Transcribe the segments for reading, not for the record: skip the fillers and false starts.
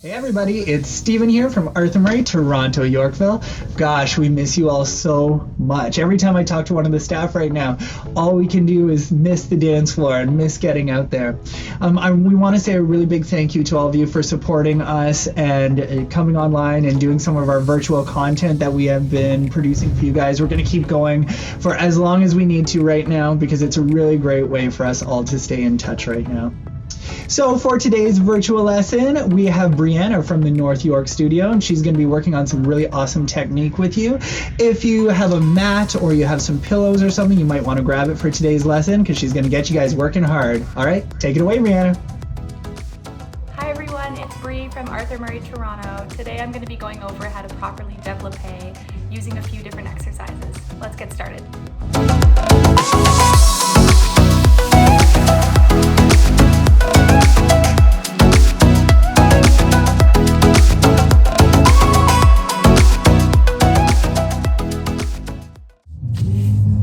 Hey everybody, it's Steven here from Arthur Murray, Toronto, Yorkville. Gosh, we miss you all so much. Every time I talk to one of the staff right now, all we can do is miss the dance floor and miss getting out there. We want to say a really big thank you to all of you for supporting us and coming online and doing some of our virtual content that we have been producing for you guys. We're going to keep going for as long as we need to right now because it's a really great way for us all to stay in touch right now. So for today's virtual lesson, we have Brianna from the North York studio, and she's going to be working on some really awesome technique with you. If you have a mat or you have some pillows or something, you might want to grab it for today's lesson because she's going to get you guys working hard. All right, take it away, Brianna. Hi everyone, it's Bree from Arthur Murray, Toronto. Today I'm going to be going over how to properly développé using a few different exercises. Let's get started.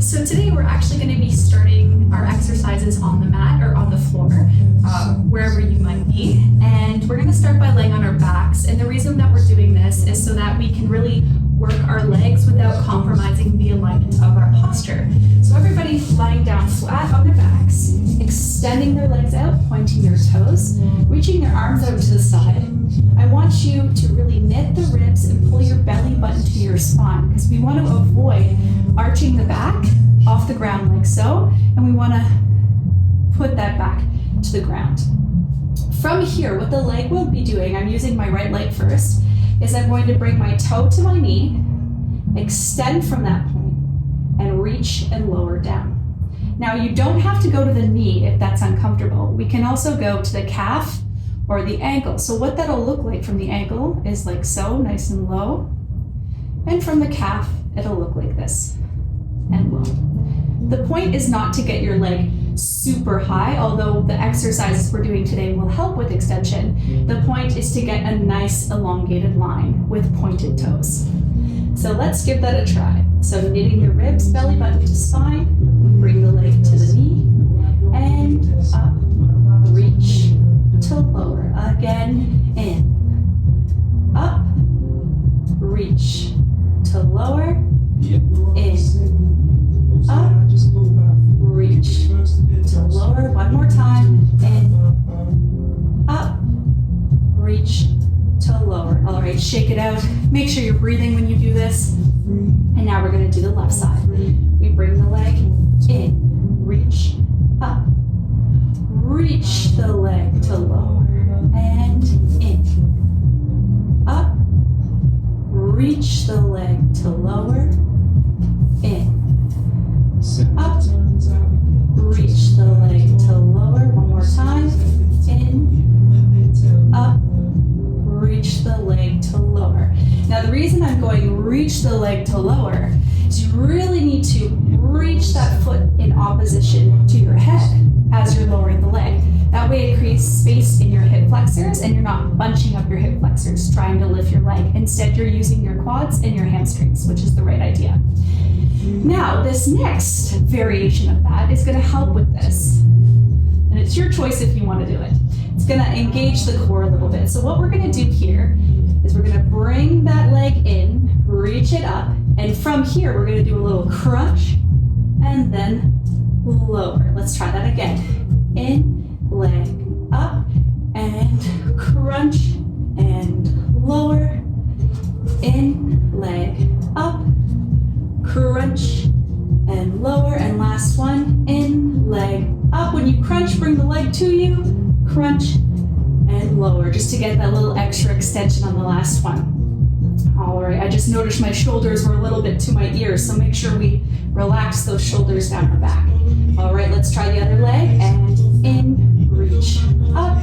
So today we're actually going to be starting our exercises on the mat or on the floor, wherever you might be. And we're going to start by laying on our backs. And the reason that we're doing this is so that we can really work our legs without compromising the alignment of our posture. So everybody lying down flat on their backs, extending their legs out, pointing their toes, reaching their arms out to the side. I want you to really knit the ribs and pull your belly button to your spine because we want to avoid arching the back off the ground like so, and we want to put that back to the ground. From here, what the leg will be doing, I'm using my right leg first, is I'm going to bring my toe to my knee, extend from that point, and reach and lower down. Now you don't have to go to the knee if that's uncomfortable. We can also go to the calf or the ankle. So what that'll look like from the ankle is like so, nice and low. And from the calf, it'll look like this, and low. The point is not to get your leg super high, although the exercises we're doing today will help with extension. The point is to get a nice elongated line with pointed toes. So let's give that a try. So knitting the ribs, belly button to spine, bring the leg to the knee, and up, reach to lower. Again, in, up, reach to lower, in, up, reach to lower. One more time, in, up, reach to lower. All right, shake it out. Make sure you're breathing when you do this. And now we're going to do the left side. We bring the leg in, reach, up, reach the leg to lower, and in, up, reach the leg to lower, in, up, reach the leg to lower. One more time, in, up, reach the leg to lower. Now the reason I'm going reach the leg to lower is you really need to reach that foot in opposition to your head as you're lowering the leg. That way it creates space in your hip flexors and you're not bunching up your hip flexors trying to lift your leg. Instead, you're using your quads and your hamstrings, which is the right idea. Now, this next variation of that is going to help with this. And it's your choice if you want to do it. It's going to engage the core a little bit. So what we're going to do here is we're going to bring that leg in, reach it up, and from here we're going to do a little crunch and then lower. Let's try that again. In, leg up, and crunch and lower. In, leg up, crunch and lower. And last one, in, leg up. When you crunch, bring the leg to you, crunch and lower, just to get that little extra extension on the last one. All right, I just noticed my shoulders were a little bit to my ears, so make sure we relax those shoulders down our back. All right, let's try the other leg, and in, reach up,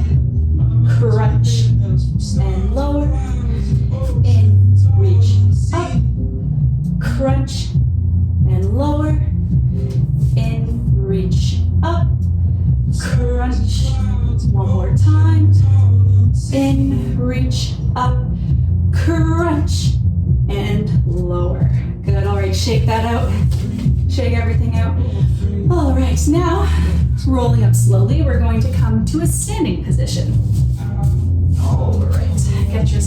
crunch and lower, in, reach up, crunch and lower, in, reach up, crunch. One more time, in, reach up, crunch and lower. Good. All right, shake that out. Shake everything out. All right, now rolling up slowly, we're going to come to a standing position. All right,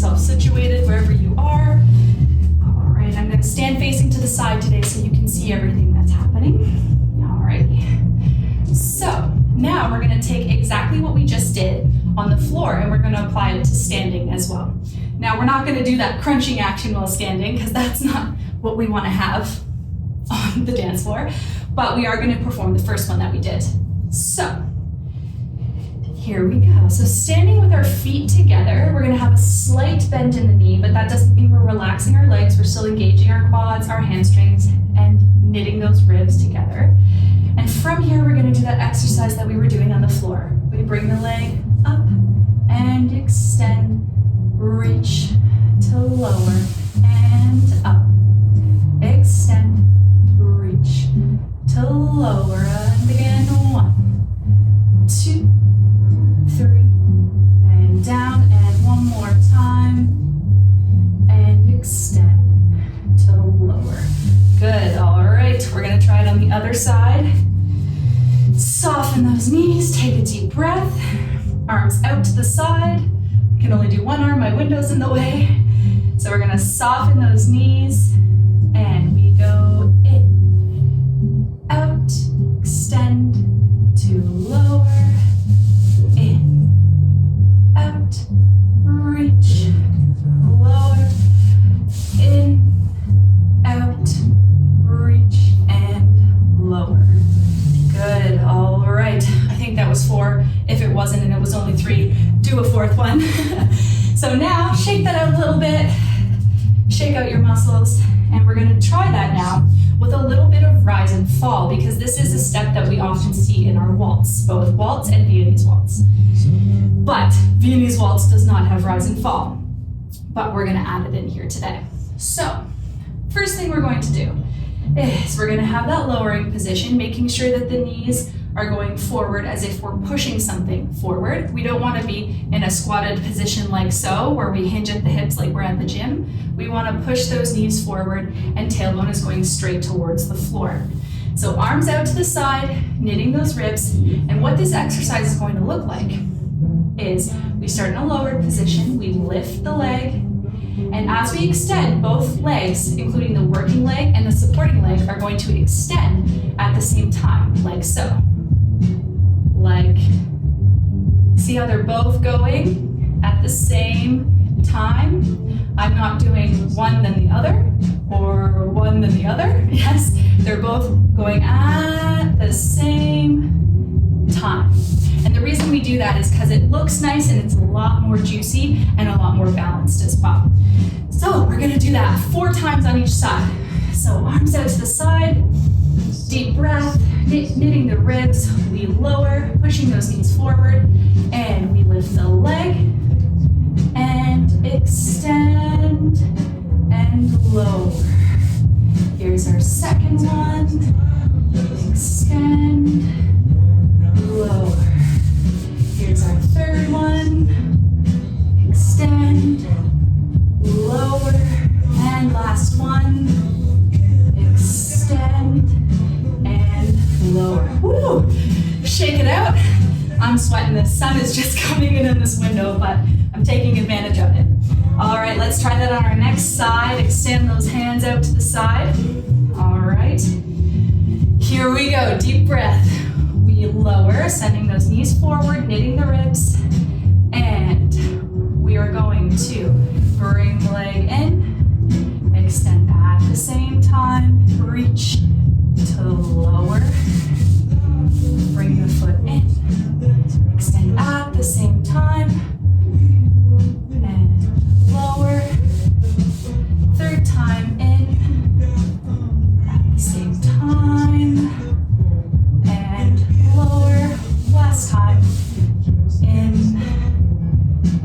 yourself situated wherever you are. All right, I'm gonna stand facing to the side today so you can see everything that's happening. All righty. So now we're gonna take exactly what we just did on the floor and we're gonna apply it to standing as well. Now we're not gonna do that crunching action while standing because that's not what we wanna have on the dance floor, but we are gonna perform the first one that we did. So here we go. So standing with our feet together, we're gonna have a slight bend in the knee, but that doesn't mean we're relaxing our legs. We're still engaging our quads, our hamstrings, and knitting those ribs together. And from here, we're gonna do that exercise that we were doing on the floor. We bring the leg up and extend, reach to lower and up. Extend, reach to lower, and again, 1, 2, 3, and down, and one more time, and extend to lower. Good, all right, we're gonna try it on the other side. Soften those knees, take a deep breath, arms out to the side. I can only do one arm, my window's in the way. So we're gonna soften those knees, and we go in, out, extend to lower, in, out, reach, lower, in, out, reach, and lower. Good, all right. I think that was 4. If it wasn't and it was only 3, do a 4th one. So now shake that out a little bit, shake out your muscles, and we're gonna try that now with a little bit of rise and fall because this is a step that we often see in our waltz, both waltz and Viennese waltz. But Viennese waltz does not have rise and fall, but we're gonna add it in here today. So first thing we're going to do is we're gonna have that lowering position, making sure that the knees are going forward as if we're pushing something forward. We don't wanna be in a squatted position like so, where we hinge at the hips like we're at the gym. We wanna push those knees forward and tailbone is going straight towards the floor. So arms out to the side, knitting those ribs, and what this exercise is going to look like is we start in a lowered position, we lift the leg, and as we extend, both legs, including the working leg and the supporting leg, are going to extend at the same time, like so. Like, see how they're both going at the same time? I'm not doing one then the other, or one then the other. Yes, they're both going at the same time. And the reason we do that is because it looks nice and it's a lot more juicy and a lot more balanced as well. So we're gonna do that 4 times on each side. So arms out to the side, deep breath, knitting the ribs, we lower, pushing those knees forward, and we lift the leg, and extend, and lower. Here's our second one, extend, lower. Here's our third one, extend, lower, and last one, extend, and lower. Woo! Shake it out. I'm sweating, the sun is just coming in this window, but I'm taking advantage of it. All right, let's try that on our next side. Extend those hands out to the side. All right, here we go, deep breath. We lower, sending those knees forward, knitting the ribs, and we are going to bring the leg in, extend at the same time, reach to lower, bring the foot in, extend at the same time, and lower, third time in, at the same time, and lower, last time, in,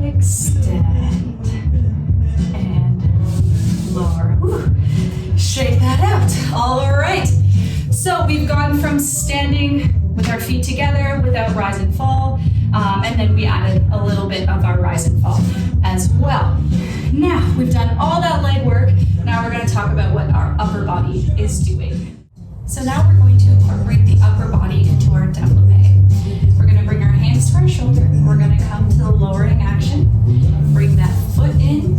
extend, and lower. Whew. Shake that out. All right. So we've gone from standing with our feet together without rise and fall, and then we added a little bit of our rise and fall as well. Now we've done all that leg work. Now we're going to talk about what our upper body is doing. So now we're going to incorporate the upper body into our développé. We're going to bring our hands to our shoulder. We're going to come to the lowering action. Bring that foot in,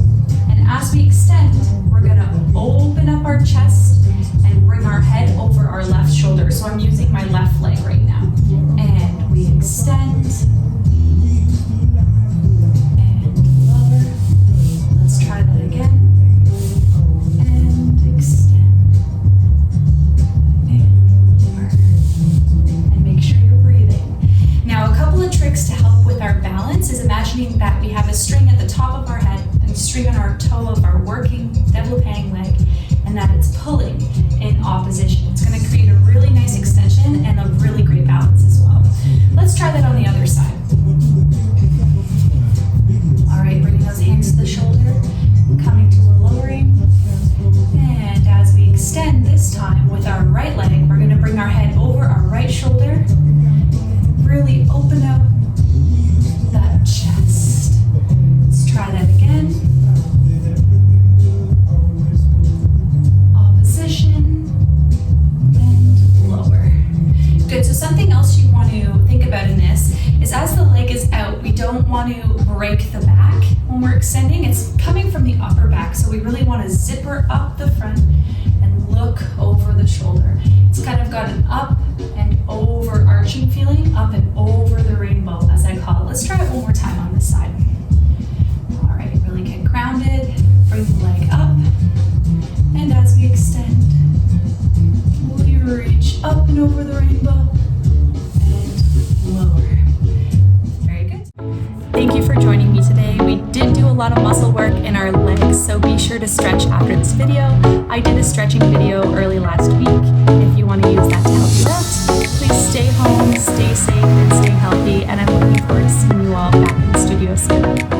extend, we're gonna open up our chest and bring our head over our left shoulder. So I'm using my left leg right now. And we extend. And lower. Let's try that again. And extend. And lower. And make sure you're breathing. Now, a couple of tricks to help with our balance is imagining that we have a string at the top of our head and a string on our toe of our working développé leg, and that it's pulling in opposition. It's going to create a really nice extension and a really great balance as well. Let's try that on the other side. All right, bringing those hands to the shoulder, coming to a lowering. And as we extend this time with our right leg, we're going to bring our head over our right shoulder. Really open up that chest. Let's try that again. Opposition and lower. Good, so something else you want to think about in this is as the leg is out, we don't want to break the back when we're extending. It's coming from the upper back, so we really want to zipper up the front and look over the shoulder. It's kind of got an up and overarching feeling, up and over the rainbow, as I call it. Let's try it one more time on this side. All right, really get grounded, bring the leg up, and as we extend, we reach up and over the rainbow, and lower. Very good. Thank you for joining me today. We did do a lot of muscle work in our legs, so be sure to stretch after this video. I did a stretching video early last week. If you want to use that to help you out, please stay home, stay safe, and stay healthy, and I'm looking forward to seeing you all back in the studio soon.